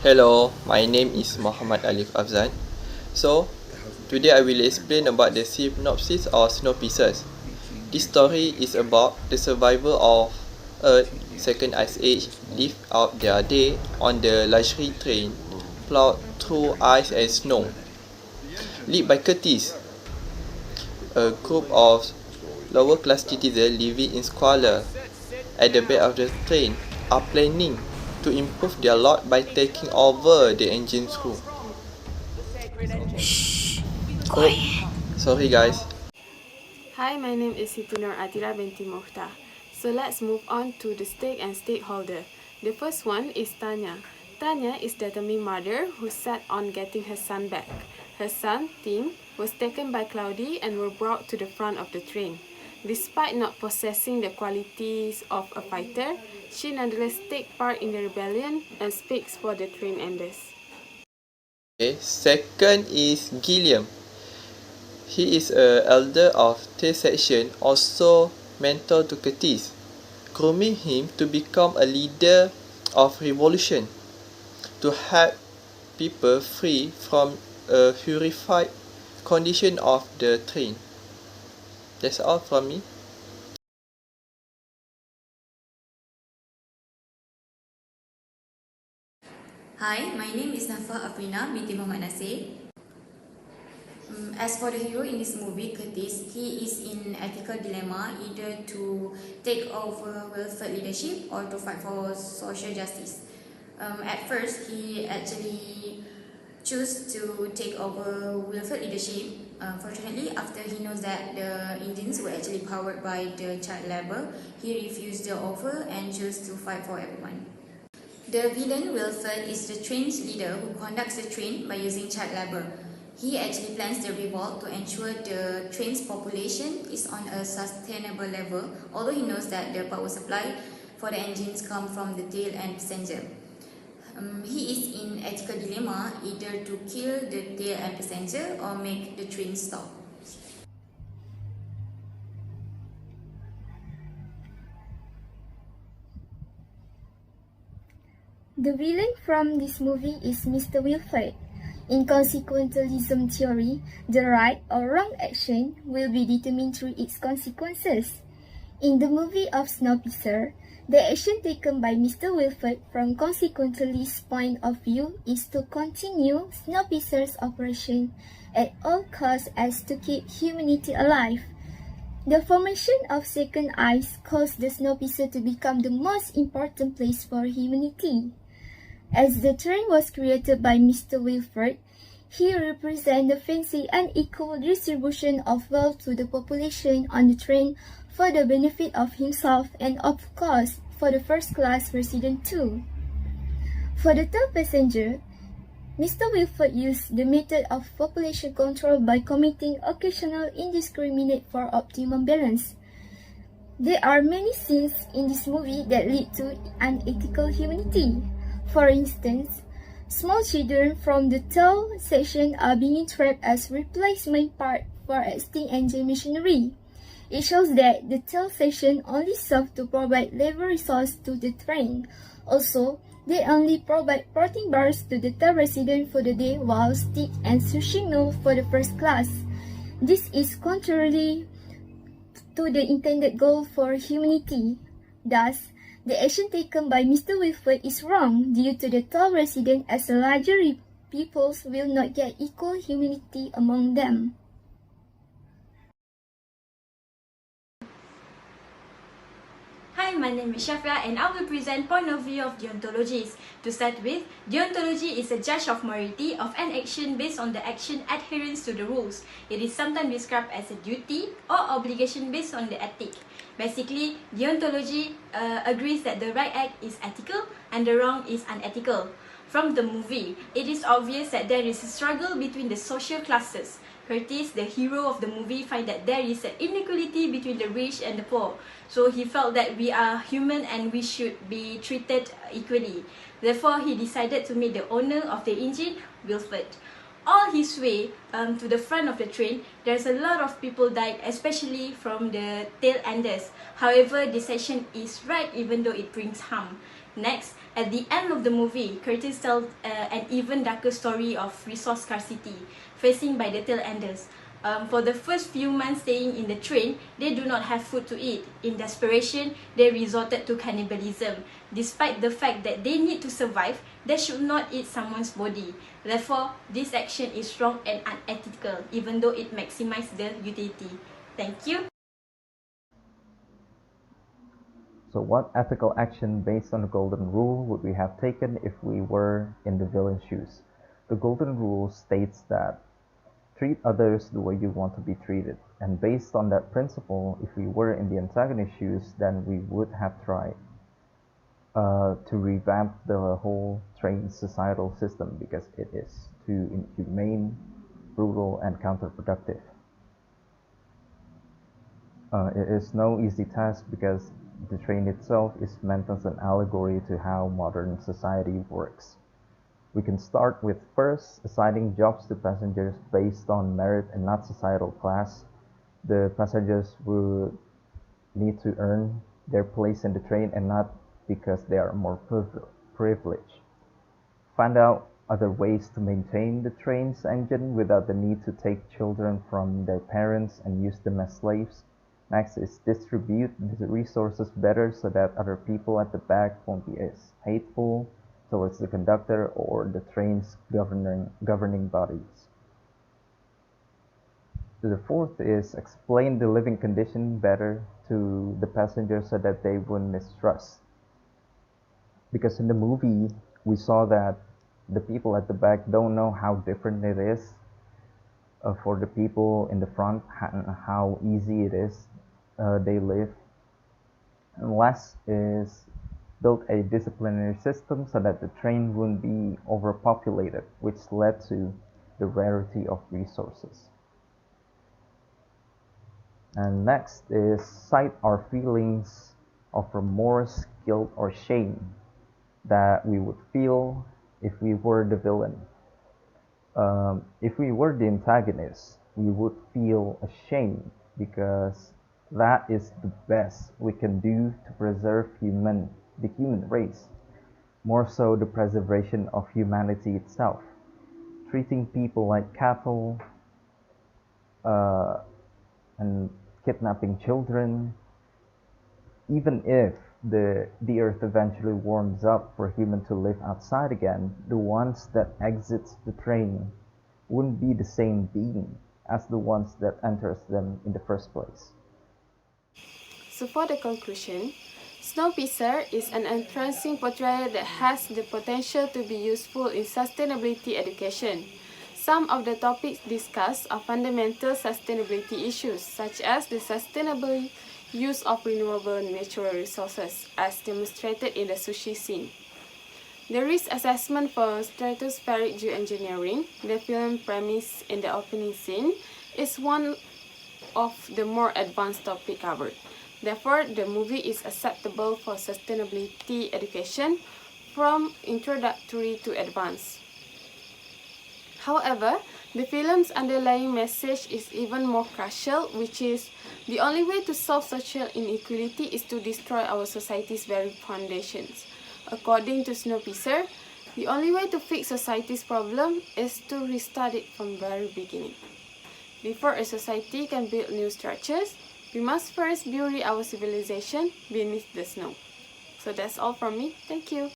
Hello, my name is Muhammad Alif Afzan. So, today I will explain about the synopsis of Snowpiercer. This story is about the survival of Earth, Second Ice Age, live out their day on the luxury train plowed through ice and snow. Led by Curtis, a group of lower class citizens living in squalor at the back of the train are planning to improve their lot by taking over the engine's room. Oh, sorry guys. Hi, my name is Siti Nur Atira binti Mokhtar. So let's move on to the stake and stakeholder. The first one is Tanya. Tanya is the determined mother who set on getting her son back. Her son, Tim, was taken by Cloudy and were brought to the front of the train. Despite not possessing the qualities of a fighter, she nonetheless takes part in the rebellion and speaks for the train enders. Okay, second is Gilliam. He is a elder of Tail section, also mentor to Curtis, grooming him to become a leader of revolution to help people free from a horrified condition of the train. That's all from me. Hi, my name is Nafa Afrina binti Muhammad Nasir. As for the hero in this movie, Curtis, he is in ethical dilemma either to take over welfare leadership or to fight for social justice. At first, he actually chose to take over welfare leadership. Fortunately, after he knows that the engines were actually powered by the child labor, he refused the offer and chose to fight for everyone. The villain Wilfred is the train's leader who conducts the train by using child labor. He actually plans the revolt to ensure the train's population is on a sustainable level, although he knows that the power supply for the engines come from the tail and passenger. He is in ethical dilemma either to kill the tail and passenger or make the train stop. The villain from this movie is Mr. Wilfred. In consequentialism theory, the right or wrong action will be determined through its consequences. In the movie of Snowpiercer, the action taken by Mr. Wilfred from consequentialist point of view is to continue Snowpiercer's operation at all costs as to keep humanity alive. The formation of second ice caused the Snowpiercer to become the most important place for humanity. As the train was created by Mr. Wilfred, he represents the fancy and equal distribution of wealth to the population on the train for the benefit of himself and of course for the first class resident too. For the third passenger, Mr. Wilfred used the method of population control by committing occasional indiscriminate for optimum balance. There are many scenes in this movie that lead to unethical humanity. For instance, small children from the tail section are being trapped as replacement part for existing engine machinery. It shows that the tail section only serves to provide labor resource to the train. Also, they only provide protein bars to the tail resident for the day while steak and sushi meal for the first class. This is contrary to the intended goal for humanity. Thus, the action taken by Mr. Wilfred is wrong due to the tall resident as a larger peoples will not get equal humanity among them. Hi, my name is Shafia and I will present point of view of deontologies. To start with, deontology is a judge of morality of an action based on the action adherence to the rules. It is sometimes described as a duty or obligation based on the ethic. Basically, deontology agrees that the right act is ethical and the wrong is unethical. From the movie, it is obvious that there is a struggle between the social classes. Curtis, the hero of the movie, finds that there is an inequality between the rich and the poor. So he felt that we are human and we should be treated equally. Therefore, he decided to meet the owner of the engine, Wilfred. all his way to the front of the train, there's a lot of people died, especially from the tail enders. However, this section is right even though it brings harm. Next, at the end of the movie, Curtis tells an even darker story of resource scarcity facing by the tail enders. For the first few months staying in the train, they do not have food to eat. In desperation, they resorted to cannibalism. Despite the fact that they need to survive, they should not eat someone's body. Therefore, this action is wrong and unethical, even though it maximizes the utility. Thank you. So what ethical action based on the golden rule would we have taken if we were in the villain's shoes? The golden rule states that treat others the way you want to be treated. And based on that principle, if we were in the antagonist's shoes, then we would have tried to revamp the whole train societal system because it is too inhumane, brutal, and counterproductive. It is no easy task because the train itself is meant as an allegory to how modern society works. We can start with first assigning jobs to passengers based on merit and not societal class. The passengers would need to earn their place in the train and not because they are more privileged. Find out other ways to maintain the train's engine without the need to take children from their parents and use them as slaves. Next is distribute the resources better so that other people at the back won't be as hateful towards the conductor or the train's governing bodies. The fourth is explain the living condition better to the passengers so that they wouldn't mistrust. Because in the movie, we saw that the people at the back don't know how different it is for the people in the front, how easy it is they live. And last is build a disciplinary system so that the train wouldn't be overpopulated, which led to the rarity of resources. And next is cite our feelings of remorse, guilt, or shame that we would feel if we were the villain. If we were the antagonist, we would feel ashamed because that is the best we can do to preserve the human race, more so the preservation of humanity itself. Treating people like cattle and kidnapping children, even if the earth eventually warms up for humans to live outside again, the ones that exits the train wouldn't be the same being as the ones that enters them in the first place. So for the conclusion, Snowpiercer is an entrancing portrayal that has the potential to be useful in sustainability education. Some of the topics discussed are fundamental sustainability issues, such as the sustainable use of renewable natural resources, as demonstrated in the sushi scene. The risk assessment for stratospheric geoengineering, the film premise in the opening scene, is one of the more advanced topics covered. Therefore, the movie is acceptable for sustainability education from introductory to advanced. However, the film's underlying message is even more crucial, which is the only way to solve social inequality is to destroy our society's very foundations. According to Snowpiercer, the only way to fix society's problem is to restart it from the very beginning. Before a society can build new structures, we must first bury our civilization beneath the snow. So that's all from me. Thank you.